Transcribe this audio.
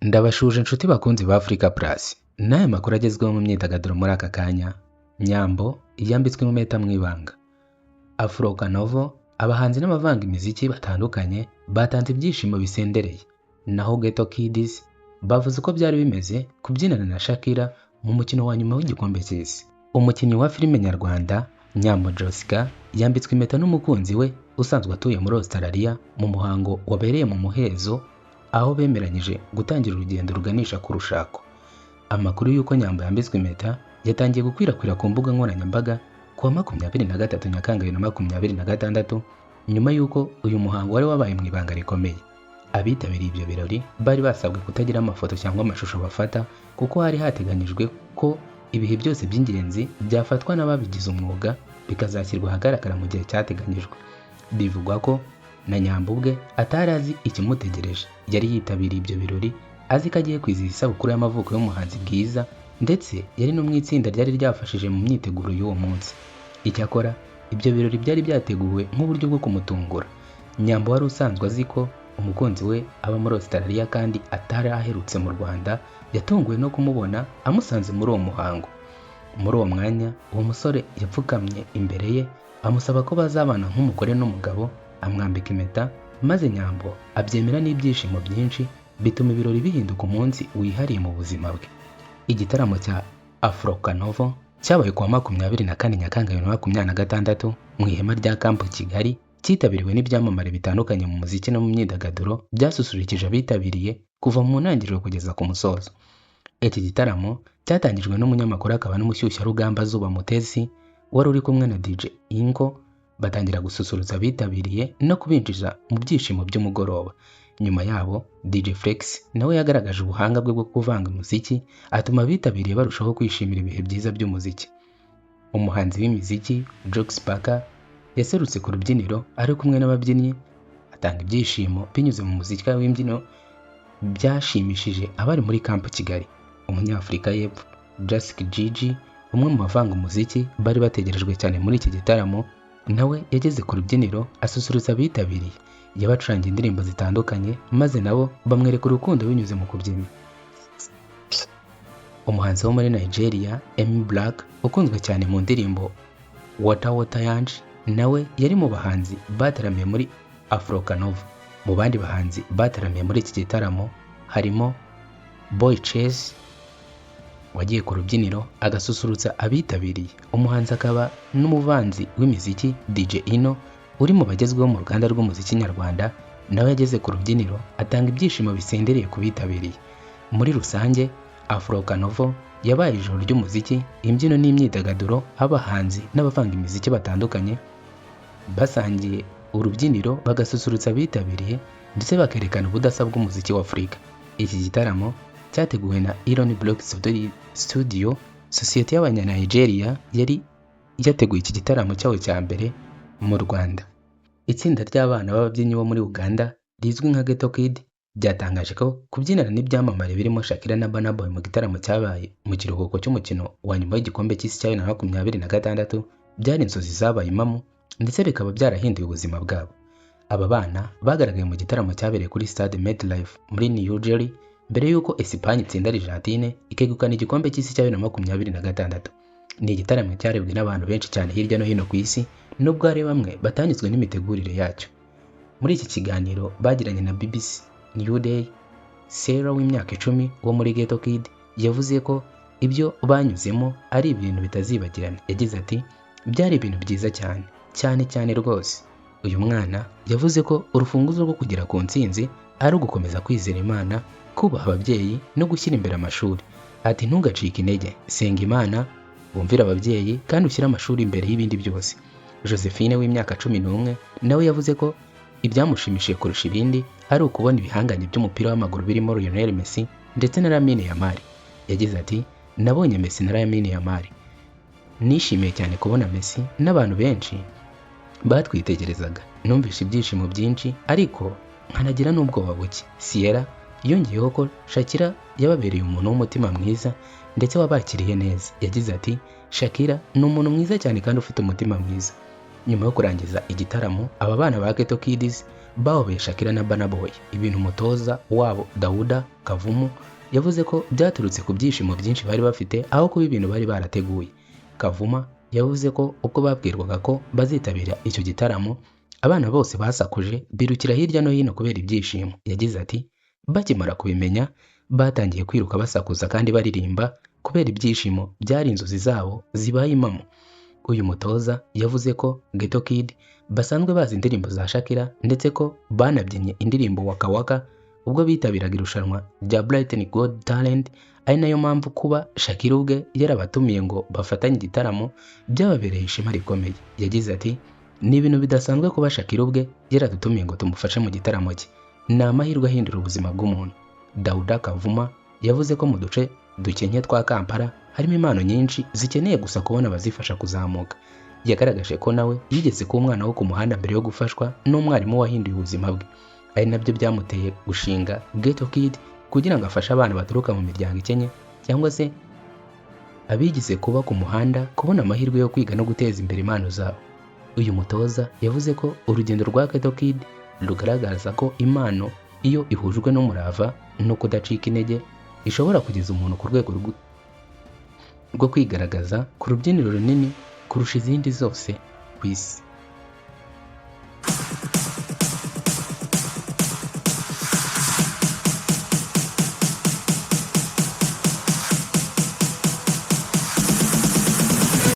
Ndabashuje inshuti bakunzi ba Africa Plus. N'aya makuru agezweho mu myidagaduro muri aka kanya. Nyambo yambitswe impeta mu ibanga. Afro Canovo, abahanzi n'abavanga imiziki batandukanye batanze ibyishimo bisendereye. Naho Ghetto Kids bavuze uko byari bimeze kubyinana na Shakira mu mukino wa nyuma w'igikombe cy'isi. Umukinnyi wa filime nyarwanda Nyambo Jessica yambitswe impeta n'umukunzi we usanzwe atuye muri Australia mu muhango wabereye mu muhezo, aho bemeranyije gutangira urugendo ruganisha ku rushako. Amakuru y'uko Nyambo yambitswe impeta yatangiye gukwirakwira ku mbuga nkoranyambaga kuwa 23 Nyakanga 2026 nyuma y'uko uyu muhango wari wabaye mu ibanga rikomeye. Abitabiriye ibyo birori bari basabwe kutagira amafoto cyangwa amashusho bafata kuko hari hateganyijwe ko ibihe byose by'ingenzi byafatwa n'ababigize umwuga bikazashyirwa ahagaragara mu gihe cyateganyijwe. Bivugwa ko na Nyambo ubwe atari azi ikimutegereje. Yari yitabiriye ibyo birori azi ko agiye kwizihiza isabukuru y'amavuko y'umuhanzi Bwiza, ndetse yari no mu itsinda ryari ryafashije mu myiteguro y'uwo munsi. Icyakora ibyo birori byari byateguwe nk'uburyo bwo kumutungura. Nyambo wari usanzwe azi ko umukunzi we aba muri Australia kandi atari aherutse mu Rwanda, yatunguwe no kumubona amusanze muri uwo muhango. Muri uwo mwanya uwo musore yapfukamye imbere ye amusaba ko bazabana nk'umugore n'umugabo, amwambika impeta, maze Nyambo abyemera n'ibyishimo byinshi, bituma ibirori bihinduka umunsi wihariye mu buzima bwe. Igitaramo cya Afro Canovo cyabaye kuwa 24 Nyakanga 2026 mu ihema rya Camp Kigali, cyitabiriwe n'ibyamamare bitandukanye mu muziki no mu myidagaduro, byasusurukije abitabiriye kuva mu ntangiriro kugeza ku musozo. Iki gitaramo cyatangijwe n'umunyamakuru akaba n'umushyushyarugamba Zuba Mutesi wari uri kumwe na DJ Ingo, batangira gususurutsa abitabiriye no kubinjiza mu byishimo by'umugoroba. Nyuma yabo DJ Flex nawe yagaragaje ubuhanga bwe bwo kuvanga umuziki, atuma abitabiriye barushaho kwishimira ibihe byiza by'umuziki. Umuhanzi w'imiziki Jux Parker yaserutse ku rubyiniro ari kumwe n'ababyinnyi, atanga ibyishimo binyuze mu muziki w'imbyino byashimishije abari muri Camp Kigali. Umunyafurika y'Epfo Jessica Gigi, umwe mu bavanga umuziki bari bategerejwe cyane muri iki gitaramo, nawe yageze ku rubyiniro asusurutsa abitabiriye. Yabacurangiye indirimbo zitandukanye maze nabo bamwereka urukundo binyuze mu kubyina. Umuhanzi wo muri Nigeria Emi Black, ukunzwe cyane mu ndirimbo Water Water Yanj, nawe yari mu bahanzi bataramiye muri Afro Canovo. Mu bandi bahanzi bataramiye muri iki gitaramo harimo Boy Chase wagiye ku rubyiniro agasusurutsa abitabiriye. Umuhanzi akaba n'umuvanzi w'imiziki DJ Ino uri mu bagezweho mu ruganda rw'umuziki nyarwanda, nawe yageze ku rubyiniro atanga ibyishimo bisendereye ku bitabiriye. Muri rusange Afro Canovo yabaye ijoro ry'umuziki, imbyino n'imyidagaduro, abahanzi n'abavanga imiziki batandukanye basangiye urubyiniro bagasusurutsa abitabiriye ndetse bakerekana ubudasa bw'umuziki wa Afurika. Iki gitaramo cyateguwe na Elon Block Studio, sosiyete y'abanya-Nigeria yari yateguye iki gitaramo cyawe cya mbere mu Rwanda. Itsinda ry'abana b'ababyinnyi bo muri Uganda rizwi nka Ghetto Kid byatangaje ko kubyinana n'ibyamamare birimo Shakira na Burna Boy mu gitaramo cyabaye mu kiruhuko cy'umukino wa nyuma w'igikombe cy'isi cya 2026 byari inzozi zabaye impamo, ndetse bikaba byarahinduye ubuzima bwabo. Aba bana bagaragaye mu gitaramo cyabereye kuri Stade MetLife muri New Jersey mbere y'uko Espagne itsinda Argentine ikegukana igikombe cy'isi cya 2026. Ni igitaramo cyarebwe n'abantu benshi cyane hirya no hino ku isi, nubwo hari bamwe batanyuzwe n'imitegurire yacyo. Muri iki kiganiro bagiranye na BBC New Day, Sarah w'imyaka 10 wo muri Ghetto Kid yavuze ko ibyo banyuzemo ari ibintu bitazibagirana. Yagize ati byari ibintu byiza cyane rwose. Uyu mwana yavuze ko urufunguzo rwo kugera ku ntsinzi ari ugukomeza kwizera Imana, kubaha ababyeyi no gushyira imbere amashuri. Ati ntugacike intege, senga Imana, wumvira ababyeyi kandi ushyira amashuri imbere y'ibindi byose. Josephine w'imyaka 11 nawe yavuze ko ibyamushimishije kurusha ibindi ari ukubona ibihanganye by'umupira w'amaguru birimo Lionel Messi ndetse na Lamine Yamal. Yagize ati nabonye Messi na Lamine Yamal, nishimiye cyane kubona Messi n'abantu benshi batwitegerezaga, numvise ibyishimo byinshi ariko nkanagira n'ubwoba buke. Sierra yongeyeho ko Shakira yababereye umuntu w'umutima mwiza ndetse wabakiriye neza. Yagize ati Shakira ni umuntu mwiza cyane kandi ufite umutima mwiza. Nyuma yo kurangiza igitaramo, aba bana ba Ghetto Kids bahobeye Shakira na Burna Boy, ibintu umutoza wabo Dauda Kavumu yavuze ko byaturutse ku byishimo byinshi bari bafite aho kuba ibintu bari barateguye. Kavuma yavuze ko ubwo babwirwaga ko bazitabira icyo gitaramo, abana bose basakuje birukira hirya no hino kubera ibyishimo. Yagize ati bakimara kubimenya batangiye kwiruka basakuza kandi baririmba kubera ibyishimo byari inzozi zabo zibaye impamo. Uyu mutoza yavuze ko Ghetto Kid basanzwe bazi indirimbo za Shakira ndetse ko banabyinnye indirimbo Waka Waka ubwo bitabiraga irushanwa rya Brighton Got Talent, ari nayo mpamvu kuba Shakira ubwe yarabatumiye ngo bafatanye igitaramo byababereye ishema rikomeye. Yagize ati ni ibintu bidasanzwe kuba Shakira ubwe yaradutumiye ngo tumufashe mu gitaramo cye, ni amahirwe ahindura ubuzima bw'umuntu. Dauda Kavuma yavuze ko mu duce dukenye twa Kampala harimo impano nyinshi zikeneye gusa kubona abazifasha kuzamuka. Yagaragaje ko nawe yigeze kuba umwana wo ku muhanda mbere yo gufashwa n'umwarimu wahinduye ubuzima bwe, ari nabyo byamuteye gushinga Ghetto Kid kugira ngo afashe abana baturuka mu miryango ikenye cyangwa se abigize kuba ku muhanda kubona amahirwe yo kwiga no guteza imbere impano zabo. Uyu mutoza yavuze ko urugendo rwa Ghetto Kid rugaragaza ko impano iyo ihujwe n'umurava no kudacika intege ishobora kugeza umuntu ku rwego rwo kwigaragaza ku rubyiniro runini kurusha izindi zose ku isi.